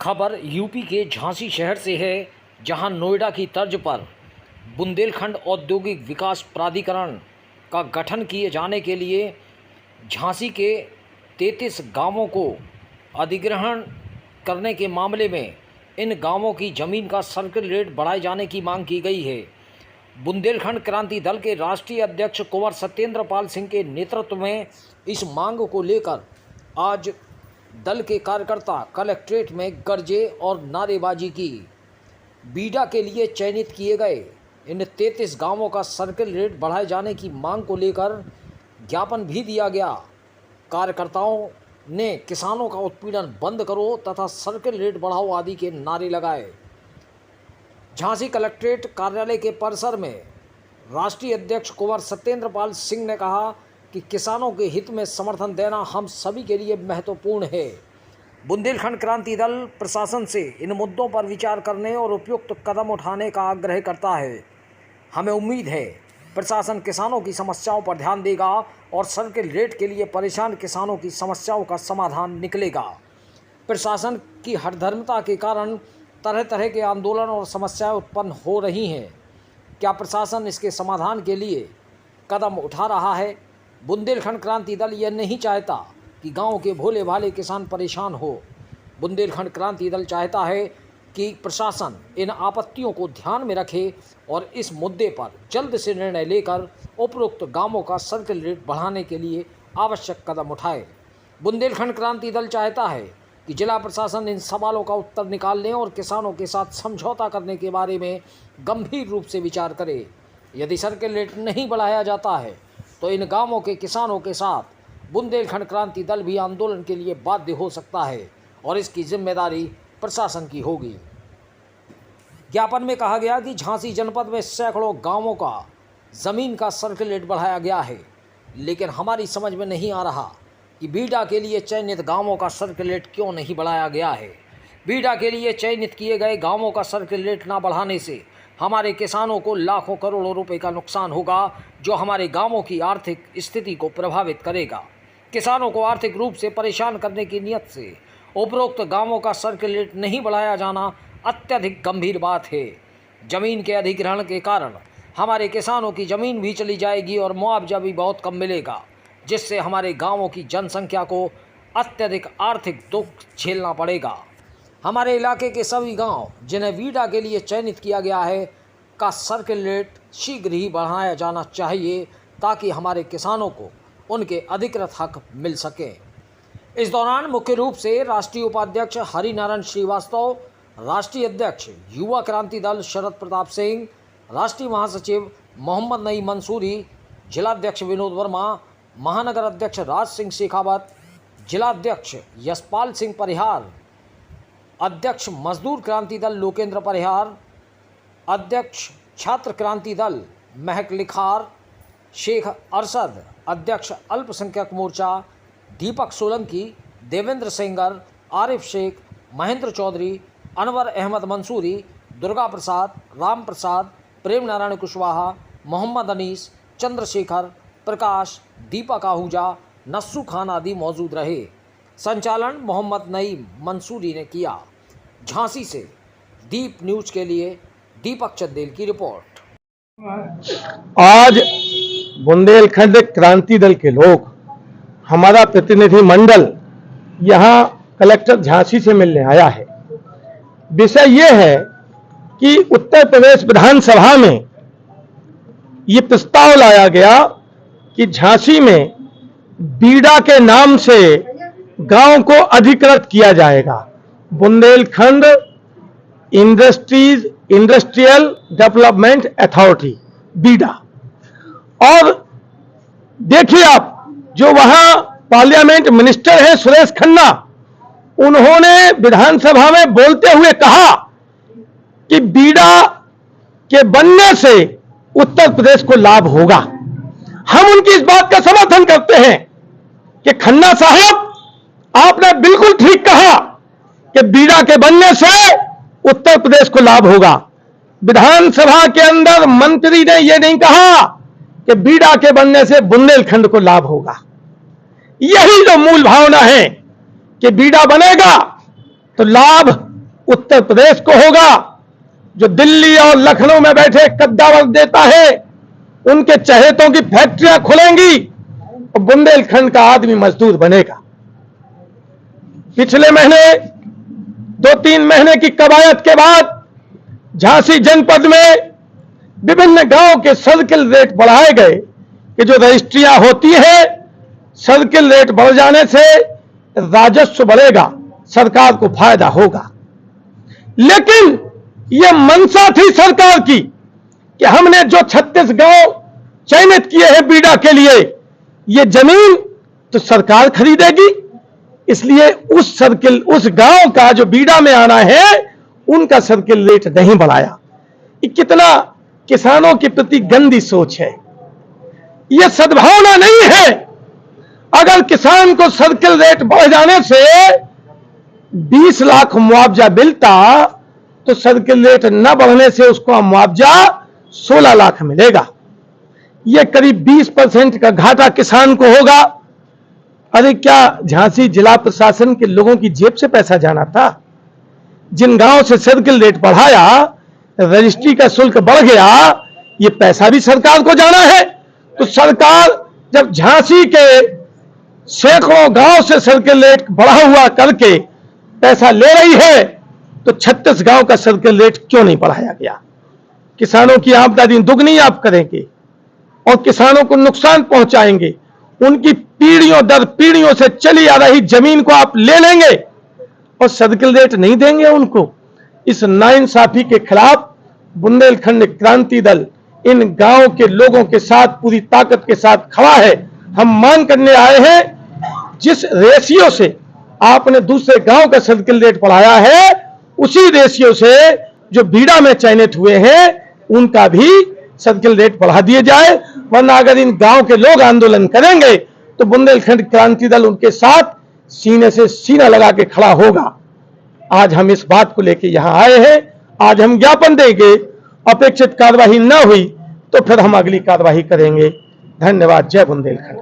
खबर यूपी के झांसी शहर से है, जहां नोएडा की तर्ज पर बुंदेलखंड औद्योगिक विकास प्राधिकरण का गठन किए जाने के लिए झांसी के 33 गांवों को अधिग्रहण करने के मामले में इन गांवों की ज़मीन का सर्किल रेट बढ़ाए जाने की मांग की गई है। बुंदेलखंड क्रांति दल के राष्ट्रीय अध्यक्ष कुंवर सत्येंद्र पाल सिंह के नेतृत्व में इस मांग को लेकर आज दल के कार्यकर्ता कलेक्ट्रेट में गरजे और नारेबाजी की। बीडा के लिए चयनित किए गए इन 33 गांवों का सर्किल रेट बढ़ाए जाने की मांग को लेकर ज्ञापन भी दिया गया। कार्यकर्ताओं ने किसानों का उत्पीड़न बंद करो तथा सर्किल रेट बढ़ाओ आदि के नारे लगाए। झांसी कलेक्ट्रेट कार्यालय के परिसर में राष्ट्रीय अध्यक्ष कुंवर सत्येंद्र पाल सिंह ने कहा कि किसानों के हित में समर्थन देना हम सभी के लिए महत्वपूर्ण है। बुंदेलखंड क्रांति दल प्रशासन से इन मुद्दों पर विचार करने और उपयुक्त कदम उठाने का आग्रह करता है। हमें उम्मीद है प्रशासन किसानों की समस्याओं पर ध्यान देगा और सर्किल रेट के लिए परेशान किसानों की समस्याओं का समाधान निकलेगा। प्रशासन की हठधर्मिता के कारण तरह तरह के आंदोलन और समस्याएं उत्पन्न हो रही हैं। क्या प्रशासन इसके समाधान के लिए कदम उठा रहा है? बुंदेलखंड क्रांति दल यह नहीं चाहता कि गांव के भोले भाले किसान परेशान हो। बुंदेलखंड क्रांति दल चाहता है कि प्रशासन इन आपत्तियों को ध्यान में रखे और इस मुद्दे पर जल्द से निर्णय लेकर उपरोक्त गांवों का सर्किल रेट बढ़ाने के लिए आवश्यक कदम उठाए। बुंदेलखंड क्रांति दल चाहता है कि जिला प्रशासन इन सवालों का उत्तर निकालने और किसानों के साथ समझौता करने के बारे में गंभीर रूप से विचार करे। यदि सर्किल रेट नहीं बढ़ाया जाता है तो इन गांवों के किसानों के साथ बुंदेलखंड क्रांति दल भी आंदोलन के लिए बाध्य हो सकता है और इसकी जिम्मेदारी प्रशासन की होगी। ज्ञापन में कहा गया कि झांसी जनपद में सैकड़ों गांवों का जमीन का सर्किल रेट बढ़ाया गया है, लेकिन हमारी समझ में नहीं आ रहा कि बीडा के लिए चयनित गांवों का सर्किल रेट क्यों नहीं बढ़ाया गया है। बीडा के लिए चयनित किए गए गांवों का सर्किल रेट ना बढ़ाने से हमारे किसानों को लाखों करोड़ों रुपए का नुकसान होगा, जो हमारे गांवों की आर्थिक स्थिति को प्रभावित करेगा। किसानों को आर्थिक रूप से परेशान करने की नीयत से उपरोक्त गांवों का सर्किल रेट नहीं बढ़ाया जाना अत्यधिक गंभीर बात है। जमीन के अधिग्रहण के कारण हमारे किसानों की जमीन भी चली जाएगी और मुआवजा भी बहुत कम मिलेगा, जिससे हमारे गांवों की जनसंख्या को अत्यधिक आर्थिक दुख झेलना पड़ेगा। हमारे इलाके के सभी गांव जिन्हें बीडा के लिए चयनित किया गया है का सर्किल रेट शीघ्र ही बढ़ाया जाना चाहिए, ताकि हमारे किसानों को उनके अधिकृत हक मिल सके। इस दौरान मुख्य रूप से राष्ट्रीय उपाध्यक्ष हरिनारायण श्रीवास्तव, राष्ट्रीय अध्यक्ष युवा क्रांति दल शरद प्रताप सिंह, राष्ट्रीय महासचिव मोहम्मद नईम मंसूरी, जिलाध्यक्ष विनोद वर्मा, महानगर अध्यक्ष राज सिंह शेखावत, जिलाध्यक्ष यशपाल सिंह परिहार, अध्यक्ष मजदूर क्रांति दल लोकेंद्र परिहार, अध्यक्ष छात्र क्रांति दल महक लिखार, शेख अरशद, अध्यक्ष अल्पसंख्यक मोर्चा दीपक सोलंकी, देवेंद्र सेंगर, आरिफ शेख, महेंद्र चौधरी, अनवर अहमद मंसूरी, दुर्गा प्रसाद, राम प्रसाद, प्रेम नारायण कुशवाहा, मोहम्मद अनीस, चंद्रशेखर, प्रकाश, दीपक आहूजा, नस्सू खान आदि मौजूद रहे। संचालन मोहम्मद नईम मंसूरी ने किया। झांसी से दीप न्यूज के लिए दीपक चंदेल की रिपोर्ट। आज बुंदेलखंड क्रांति दल के लोग, हमारा प्रतिनिधि मंडल यहाँ कलेक्टर झांसी से मिलने आया है। विषय ये है कि उत्तर प्रदेश विधानसभा में ये प्रस्ताव लाया गया कि झांसी में बीडा के नाम से गांव को अधिकृत किया जाएगा। Bundelkhand industrial development authority BIDA. और देखिए आप, जो वहां पार्लियामेंट मिनिस्टर हैं सुरेश खन्ना, उन्होंने विधानसभा में बोलते हुए कहा कि बीडा के बनने से उत्तर प्रदेश को लाभ होगा। हम उनकी इस बात का समर्थन करते हैं कि खन्ना साहब, आपने बिल्कुल ठीक कहा कि बीडा के बनने से उत्तर प्रदेश को लाभ होगा। विधानसभा के अंदर मंत्री ने यह नहीं कहा कि बीडा के बनने से बुंदेलखंड को लाभ होगा। यही जो मूल भावना है कि बीडा बनेगा तो लाभ उत्तर प्रदेश को होगा। जो दिल्ली और लखनऊ में बैठे कद्दावर देता है, उनके चहेतों की फैक्ट्रियां खुलेंगी और बुंदेलखंड का आदमी मजदूर बनेगा। पिछले महीने 2-3 महीने की कवायद के बाद झांसी जनपद में विभिन्न गांव के सर्किल रेट बढ़ाए गए कि जो रजिस्ट्रियां होती है, सर्किल रेट बढ़ जाने से राजस्व बढ़ेगा, सरकार को फायदा होगा। लेकिन यह मंशा थी सरकार की कि हमने जो 36 गांव चयनित किए हैं बीडा के लिए, यह जमीन तो सरकार खरीदेगी, इसलिए उस गांव का जो बीडा में आना है उनका सर्किल रेट नहीं बढ़ाया। ये कितना किसानों के प्रति गंदी सोच है, यह सद्भावना नहीं है। अगर किसान को सर्किल रेट बढ़ जाने से 20 लाख मुआवजा मिलता तो सर्किल रेट न बढ़ने से उसको मुआवजा 16 लाख मिलेगा। यह करीब 20% का घाटा किसान को होगा। अरे क्या झांसी जिला प्रशासन के लोगों की जेब से पैसा जाना था? जिन गांव से सर्किल रेट बढ़ाया, रजिस्ट्री का शुल्क बढ़ गया, ये पैसा भी सरकार को जाना है। तो सरकार जब झांसी के सैकड़ों गांव से सर्किल रेट बढ़ा हुआ करके पैसा ले रही है, तो 36 गांव का सर्किल रेट क्यों नहीं बढ़ाया गया? किसानों की आमदनी दुगनी आप करेंगे और किसानों को नुकसान पहुंचाएंगे। उनकी पीढ़ियों दर पीढ़ियों से चली आ रही जमीन को आप ले लेंगे और सर्किल रेट नहीं देंगे उनको। इस नाइंसाफी के खिलाफ बुंदेलखंड क्रांति दल इन गांव के लोगों के साथ पूरी ताकत के साथ खड़ा है। हम मांग करने आए हैं, जिस रेशियो से आपने दूसरे गांव का सर्किल रेट बढ़ाया है, उसी रेशियो से जो बीडा में चयनित हुए हैं उनका भी सर्किल रेट बढ़ा दिए जाए। वरना अगर इन गांव के लोग आंदोलन करेंगे तो बुंदेलखंड क्रांति दल उनके साथ सीने से सीना लगा के खड़ा होगा। आज हम इस बात को लेकर यहां आए हैं। आज हम ज्ञापन देंगे, अपेक्षित कार्रवाई न हुई तो फिर हम अगली कार्रवाई करेंगे। धन्यवाद। जय बुंदेलखंड।